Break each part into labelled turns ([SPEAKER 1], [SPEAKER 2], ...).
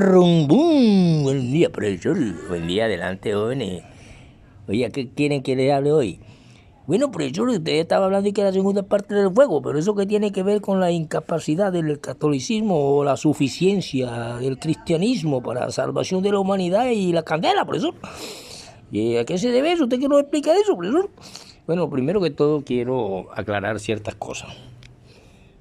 [SPEAKER 1] Brum, bum. Buen día, profesor. Buen día, adelante, jóvenes. Oye, ¿qué quieren que les hable hoy? Bueno, profesor, usted estaba hablando de que la segunda parte del fuego, pero eso que tiene que ver con la incapacidad del catolicismo o la suficiencia del cristianismo para la salvación de la humanidad y la candela, profesor. ¿Y a qué se debe eso? ¿Usted qué nos explica eso, profesor? Bueno, primero que todo quiero aclarar ciertas cosas.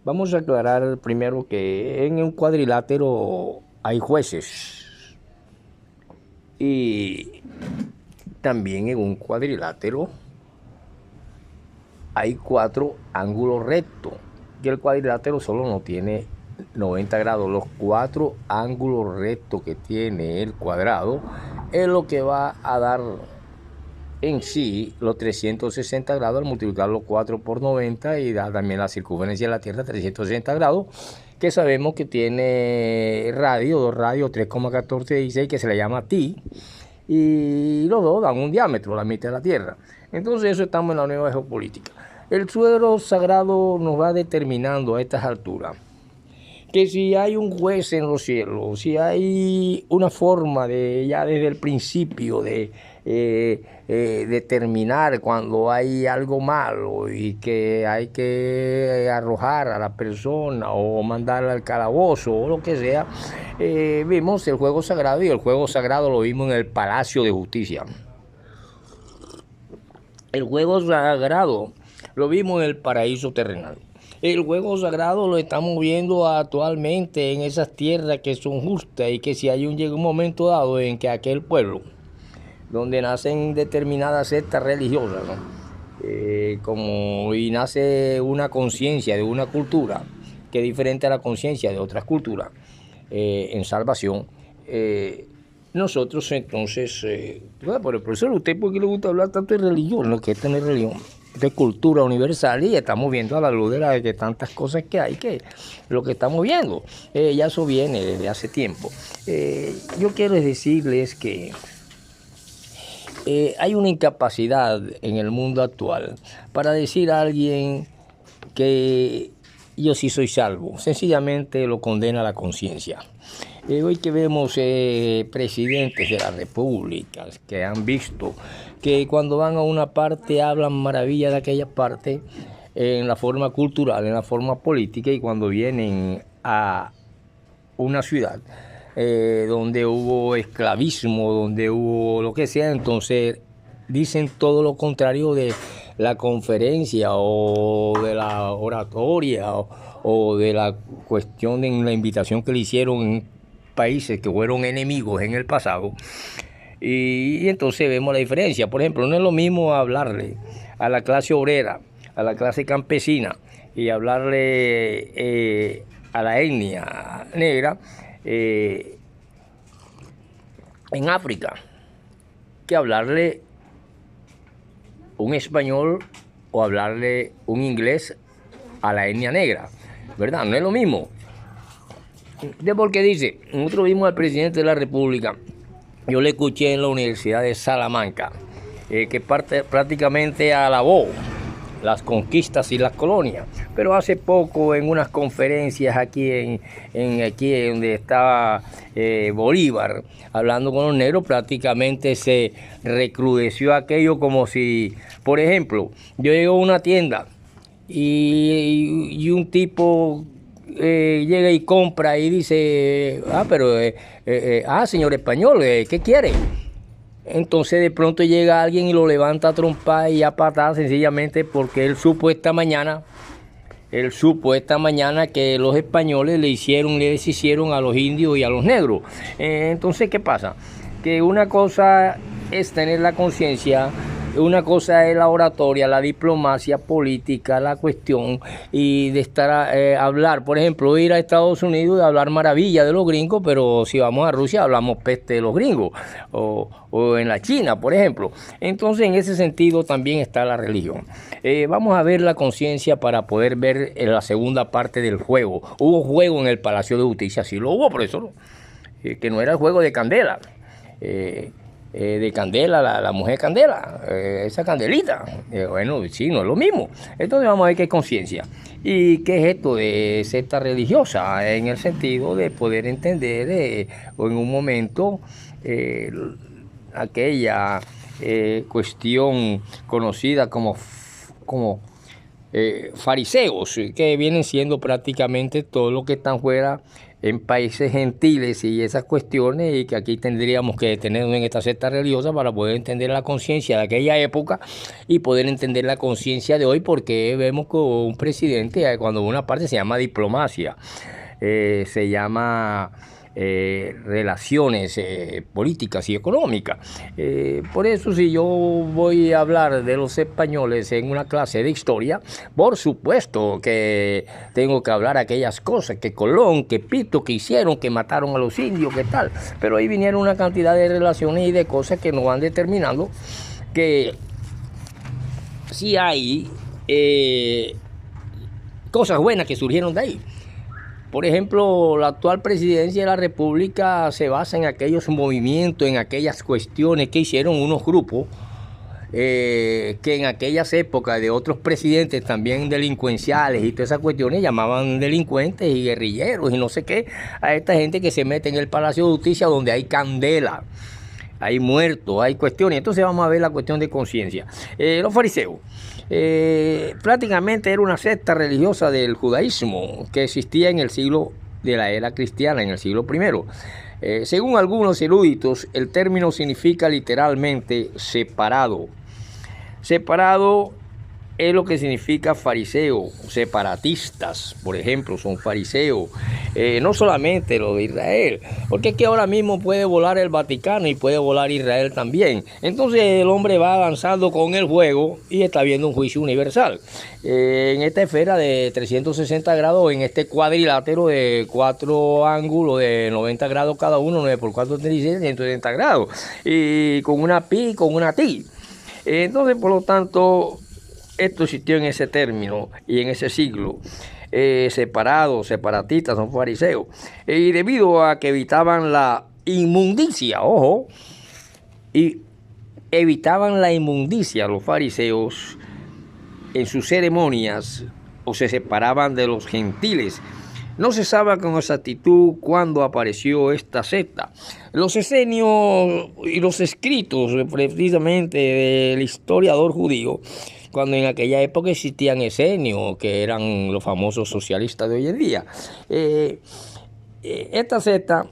[SPEAKER 1] Vamos a aclarar primero que en un cuadrilátero hay jueces y también en un cuadrilátero hay 4 ángulos rectos y el cuadrilátero solo no tiene 90 grados. Los 4 ángulos rectos que tiene el cuadrado es lo que va a dar en sí los 360 grados al multiplicar los 4 por 90 y da también la circunferencia de la Tierra 360 grados, que sabemos que tiene radio, 2 radios, 3,1416, que se le llama pi, y los dos dan un diámetro, la mitad de la Tierra. Entonces eso estamos en la nueva geopolítica. El suelo sagrado nos va determinando a estas alturas que si hay un juez en los cielos, si hay una forma de ya desde el principio de determinar cuando hay algo malo y que hay que arrojar a la persona o mandarla al calabozo o lo que sea, vimos el juego sagrado, y el juego sagrado lo vimos en el Palacio de Justicia. El juego sagrado lo vimos en el paraíso terrenal. El juego sagrado lo estamos viendo actualmente en esas tierras que son justas, y que si hay llega un momento dado en que aquel pueblo, donde nacen determinadas sectas religiosas, ¿no? Y nace una conciencia de una cultura que es diferente a la conciencia de otras culturas, en salvación, nosotros entonces, por el profesor, ¿usted por qué le gusta hablar tanto de religión? No, que esta no es religión, de cultura universal, y estamos viendo a la luz de tantas cosas que hay, que lo que estamos viendo, ya eso viene desde hace tiempo. Yo quiero decirles que hay una incapacidad en el mundo actual para decir a alguien que yo sí soy salvo. Sencillamente lo condena la conciencia. Hoy que vemos presidentes de la República que han visto que cuando van a una parte hablan maravilla de aquella parte en la forma cultural, en la forma política, y cuando vienen a una ciudad donde hubo esclavismo, donde hubo lo que sea, entonces dicen todo lo contrario de la conferencia o de la oratoria o de la cuestión de la invitación que le hicieron en países que fueron enemigos en el pasado. Y entonces vemos la diferencia. Por ejemplo, no es lo mismo hablarle a la clase obrera, a la clase campesina, y hablarle a la etnia negra en África, que hablarle un español o hablarle un inglés a la etnia negra, ¿verdad? No es lo mismo. De porque dice, nosotros vimos al presidente de la República, yo le escuché en la Universidad de Salamanca, que prácticamente alabó las conquistas y las colonias, pero hace poco en unas conferencias aquí donde estaba Bolívar hablando con los negros, prácticamente se recrudeció aquello, como si, por ejemplo, yo llego a una tienda y un tipo llega y compra y dice, señor español, ¿qué quiere? Entonces de pronto llega alguien y lo levanta a trompar y a patar, sencillamente porque él supo esta mañana que los españoles les deshicieron a los indios y a los negros. Entonces, ¿qué pasa? Que una cosa es tener la conciencia, una cosa es la oratoria, la diplomacia política, la cuestión, y de estar hablar, por ejemplo, ir a Estados Unidos y hablar maravilla de los gringos, pero si vamos a Rusia hablamos peste de los gringos, o en la China, por ejemplo. Entonces, en ese sentido también está la religión. Vamos a ver la conciencia para poder ver la segunda parte del juego. Hubo juego en el Palacio de Justicia, sí lo hubo, profesor, que no era el juego de Candela. De Candela, la mujer Candela, esa Candelita. Bueno, sí, no es lo mismo. Entonces vamos a ver qué es conciencia. ¿Y qué es esto de secta religiosa? En el sentido de poder entender o en un momento eh, aquella cuestión conocida como fariseos, que vienen siendo prácticamente todos los que están fuera en países gentiles y esas cuestiones, y que aquí tendríamos que detenernos en esta secta religiosa para poder entender la conciencia de aquella época y poder entender la conciencia de hoy, porque vemos que un presidente, cuando una parte se llama diplomacia, se llama relaciones políticas y económicas. Por eso, si yo voy a hablar de los españoles en una clase de historia, por supuesto que tengo que hablar aquellas cosas, que Colón, que Pito, que hicieron, que mataron a los indios, que tal. Pero ahí vinieron una cantidad de relaciones y de cosas que nos van determinando que sí hay cosas buenas que surgieron de ahí. Por ejemplo, la actual presidencia de la República se basa en aquellos movimientos, en aquellas cuestiones que hicieron unos grupos que en aquellas épocas de otros presidentes también delincuenciales y todas esas cuestiones llamaban delincuentes y guerrilleros y no sé qué a esta gente que se mete en el Palacio de Justicia, donde hay candela, hay muertos, hay cuestiones. Entonces vamos a ver la cuestión de conciencia. Los fariseos prácticamente era una secta religiosa del judaísmo que existía en el siglo de la era cristiana, en el siglo I. Según algunos eruditos, el término significa literalmente separado. Separado es lo que significa fariseo, separatistas, por ejemplo, son fariseos. No solamente lo de Israel, porque es que ahora mismo puede volar el Vaticano y puede volar Israel también. Entonces el hombre va avanzando con el juego y está viendo un juicio universal. En esta esfera de 360 grados, en este cuadrilátero de 4 ángulos de 90 grados cada uno, 9 por 4, 36, 170 grados, y con una pi, con una ti. Entonces, por lo tanto, esto existió en ese término y en ese siglo. Separados, separatistas, son fariseos. Y debido a que evitaban la inmundicia, ojo, y evitaban la inmundicia los fariseos en sus ceremonias, o se separaban de los gentiles. No se sabe con exactitud cuándo apareció esta secta. Los esenios y los escritos precisamente del historiador judío, cuando en aquella época existían esenios, que eran los famosos socialistas de hoy en día. Esta secta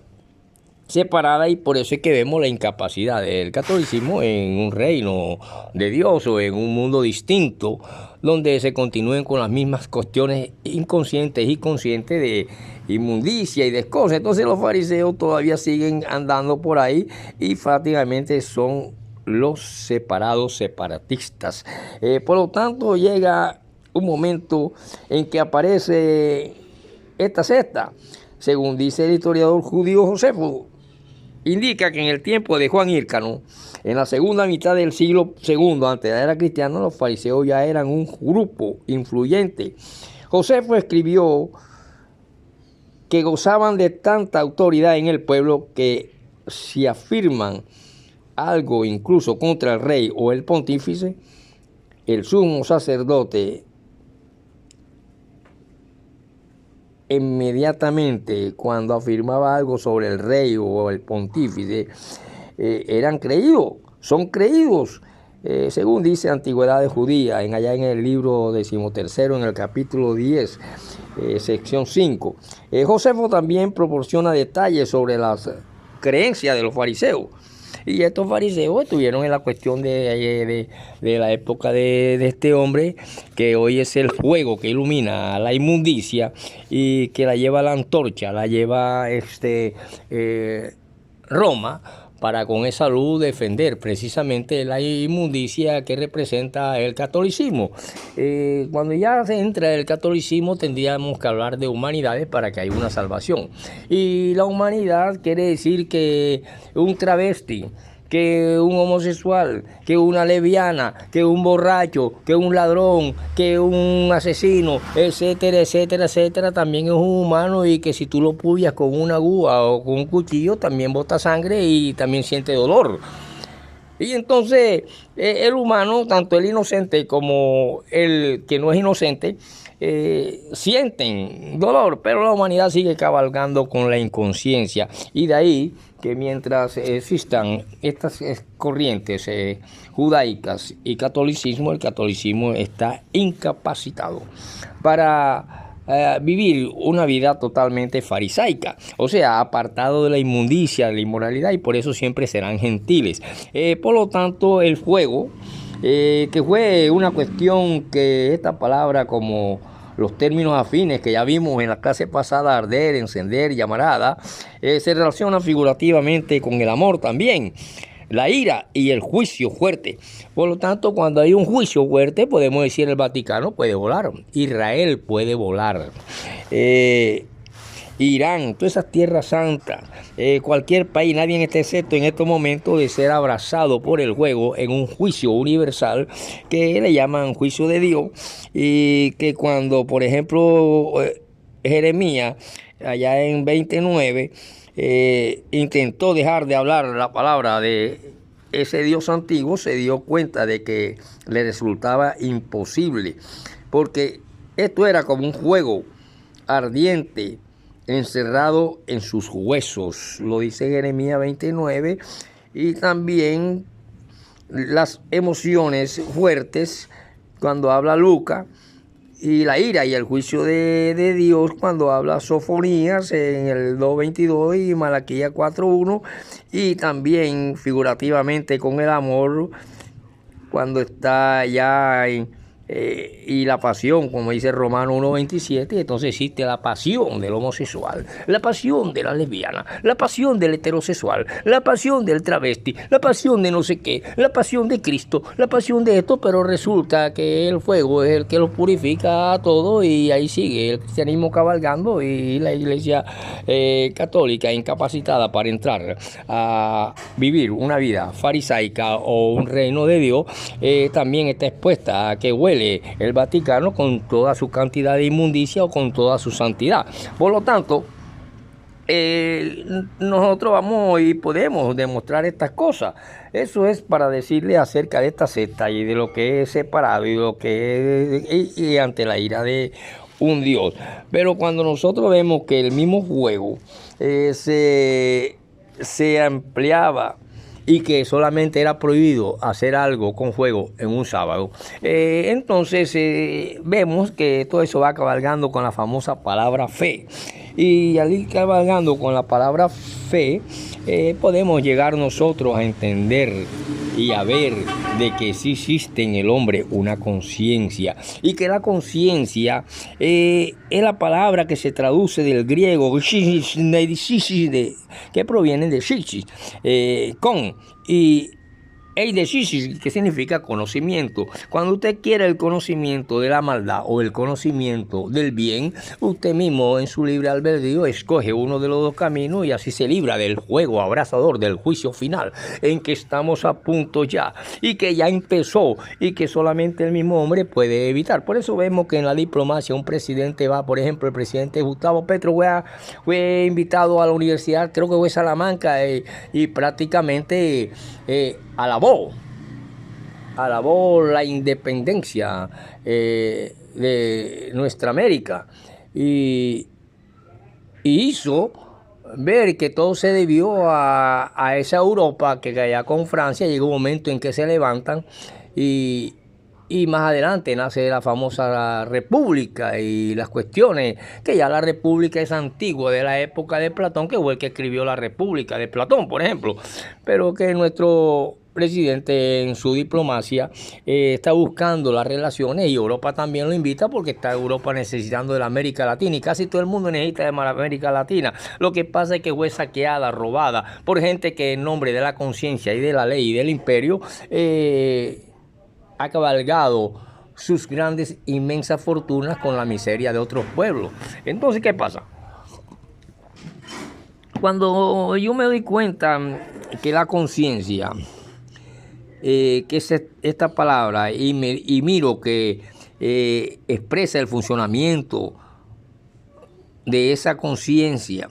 [SPEAKER 1] separada, y por eso es que vemos la incapacidad del catolicismo en un reino de Dios o en un mundo distinto, donde se continúen con las mismas cuestiones inconscientes y conscientes de inmundicia y de cosas. Entonces los fariseos todavía siguen andando por ahí y prácticamente son los separados separatistas. Por lo tanto, llega un momento en que aparece esta secta. Según dice el historiador judío Josefo, indica que en el tiempo de Juan Hírcano, en la segunda mitad del siglo II antes de la era cristiana, los fariseos ya eran un grupo influyente. Josefo escribió que gozaban de tanta autoridad en el pueblo que si afirman algo incluso contra el rey o el pontífice, el sumo sacerdote inmediatamente cuando afirmaba algo sobre el rey o el pontífice, eran creídos, son creídos, según dice Antigüedades Judías, allá en el libro 13, en el capítulo 10, sección 5. Josefo también proporciona detalles sobre las creencias de los fariseos. Y estos fariseos estuvieron en la cuestión de la época de este hombre, que hoy es el fuego que ilumina la inmundicia y que la lleva la antorcha, la lleva Roma, para con esa luz defender precisamente la inmundicia que representa el catolicismo. Cuando ya se entra el catolicismo, tendríamos que hablar de humanidades para que haya una salvación. Y la humanidad quiere decir que un travesti, que un homosexual, que una lesbiana, que un borracho, que un ladrón, que un asesino, etcétera, etcétera, etcétera, también es un humano, y que si tú lo puyas con una aguja o con un cuchillo, también bota sangre y también siente dolor. Y entonces el humano, tanto el inocente como el que no es inocente, sienten dolor, pero la humanidad sigue cabalgando con la inconsciencia. Y de ahí que mientras existan estas corrientes judaicas y catolicismo, el catolicismo está incapacitado para vivir una vida totalmente farisaica, o sea, apartado de la inmundicia, de la inmoralidad, y por eso siempre serán gentiles. Por lo tanto, el fuego, que fue una cuestión que esta palabra, como los términos afines que ya vimos en la clase pasada, arder, encender, llamarada, se relacionan figurativamente con el amor también, la ira y el juicio fuerte. Por lo tanto, cuando hay un juicio fuerte, podemos decir el Vaticano puede volar, Israel puede volar, Irán, todas esas tierras santas, cualquier país, nadie está excepto en estos momentos de ser abrazado por el juego en un juicio universal que le llaman juicio de Dios, y que cuando, por ejemplo, Jeremías, allá en 29, intentó dejar de hablar la palabra de ese Dios antiguo, se dio cuenta de que le resultaba imposible, porque esto era como un fuego ardiente encerrado en sus huesos, lo dice Jeremías 29, y también las emociones fuertes cuando habla Lucas, y la ira y el juicio de Dios cuando habla Sofonías en el 2.22 y Malaquías 4.1, y también figurativamente con el amor cuando está ya en y la pasión, como dice Romano 1.27, entonces existe la pasión del homosexual, la pasión de la lesbiana, la pasión del heterosexual, la pasión del travesti, la pasión de no sé qué, la pasión de Cristo, la pasión de esto, pero resulta que el fuego es el que lo purifica a todo, y ahí sigue el cristianismo cabalgando y la iglesia católica incapacitada para entrar a vivir una vida farisaica o un reino de Dios, también está expuesta a que huele el Vaticano con toda su cantidad de inmundicia o con toda su santidad. Por lo tanto, nosotros vamos y podemos demostrar estas cosas. Eso es para decirle acerca de esta secta y de lo que es separado y lo que es y ante la ira de un Dios. Pero cuando nosotros vemos que el mismo fuego se ampliaba y que solamente era prohibido hacer algo con fuego en un sábado, entonces vemos que todo eso va cabalgando con la famosa palabra fe. Y al ir cabalgando con la palabra fe, podemos llegar nosotros a entender y a ver de que sí existe en el hombre una conciencia, y que la conciencia es la palabra que se traduce del griego que proviene de shishis, con, y eidesis, que significa conocimiento. Cuando usted quiere el conocimiento de la maldad o el conocimiento del bien, usted mismo en su libre albedrío escoge uno de los dos caminos, y así se libra del fuego abrasador del juicio final, en que estamos a punto ya, y que ya empezó, y que solamente el mismo hombre puede evitar. Por eso vemos que en la diplomacia un presidente va, por ejemplo, el presidente Gustavo Petro fue invitado a la universidad, creo que fue Salamanca, y prácticamente alabó la independencia de nuestra América, y hizo ver que todo se debió a esa Europa que allá con Francia llegó un momento en que se levantan, y más adelante nace la famosa República y las cuestiones, que ya la República es antigua, de la época de Platón, que fue el que escribió la República de Platón, por ejemplo, pero que nuestro presidente en su diplomacia está buscando las relaciones, y Europa también lo invita, porque está Europa necesitando de la América Latina, y casi todo el mundo necesita de la América Latina. Lo que pasa es que fue saqueada, robada por gente que en nombre de la conciencia y de la ley y del imperio ha cabalgado sus grandes, inmensas fortunas con la miseria de otros pueblos. Entonces, ¿qué pasa? Cuando yo me doy cuenta que la conciencia, que es esta palabra, y miro que expresa el funcionamiento de esa conciencia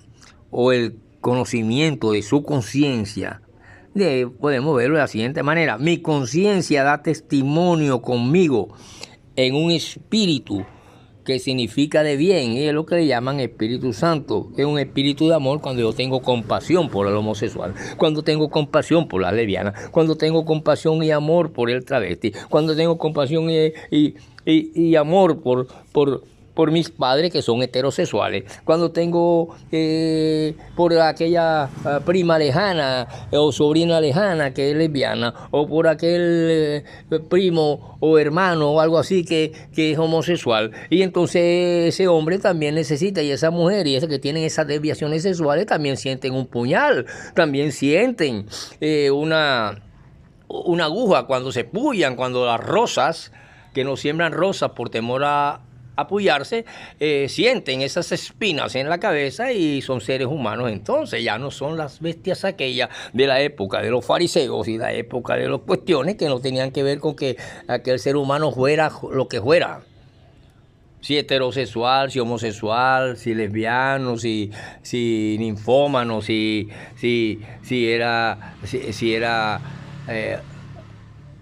[SPEAKER 1] o el conocimiento de su conciencia, podemos verlo de la siguiente manera: mi conciencia da testimonio conmigo en un espíritu que significa de bien, y es lo que le llaman Espíritu Santo. Es un espíritu de amor cuando yo tengo compasión por el homosexual, cuando tengo compasión por la lesbiana, cuando tengo compasión y amor por el travesti, cuando tengo compasión y amor por mis padres que son heterosexuales, cuando tengo por aquella prima lejana o sobrina lejana que es lesbiana, o por aquel primo o hermano o algo así que es homosexual, y entonces ese hombre también necesita, y esa mujer y ese que tienen esas desviaciones sexuales también sienten un puñal, también sienten una aguja cuando se pullan, cuando las rosas que no siembran rosas por temor a apoyarse, sienten esas espinas en la cabeza y son seres humanos. Entonces ya no son las bestias aquellas de la época de los fariseos y la época de las cuestiones que no tenían que ver con que aquel ser humano fuera lo que fuera. Si heterosexual, si homosexual, si lesbiano, si ninfómano, si era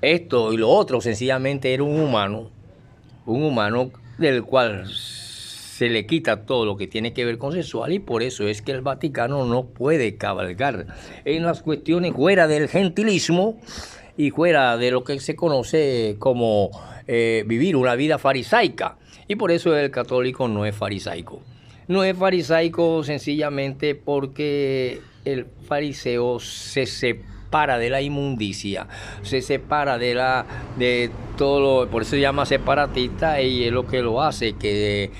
[SPEAKER 1] esto y lo otro, sencillamente era un humano del cual se le quita todo lo que tiene que ver con sexual, y por eso es que el Vaticano no puede cabalgar en las cuestiones fuera del gentilismo y fuera de lo que se conoce como vivir una vida farisaica, y por eso el católico no es farisaico. No es farisaico sencillamente porque el fariseo se separa de la inmundicia, se separa de todo, por eso se llama separatista, y es lo que lo hace que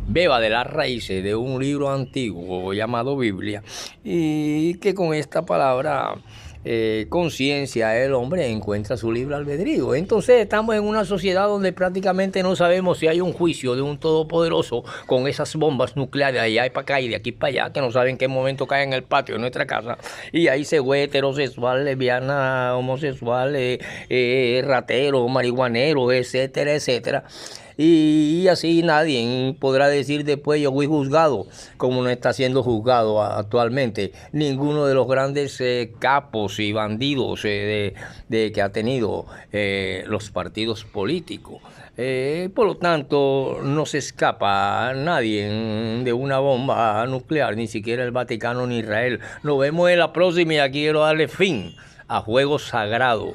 [SPEAKER 1] beba de las raíces de un libro antiguo llamado Biblia, y que con esta palabra conciencia el hombre encuentra su libre albedrío. Entonces estamos en una sociedad donde prácticamente no sabemos si hay un juicio de un todopoderoso con esas bombas nucleares de allá y para acá y de aquí para allá, que no saben en qué momento caen en el patio de nuestra casa, y ahí se ve heterosexual, lesbiana, homosexual, ratero, marihuanero, etcétera, etcétera. Y así nadie podrá decir después yo fui juzgado, como no está siendo juzgado actualmente ninguno de los grandes capos y bandidos que ha tenido los partidos políticos. Por lo tanto, no se escapa nadie de una bomba nuclear, ni siquiera el Vaticano ni Israel. Nos vemos en la próxima y aquí quiero darle fin a Juego Sagrado.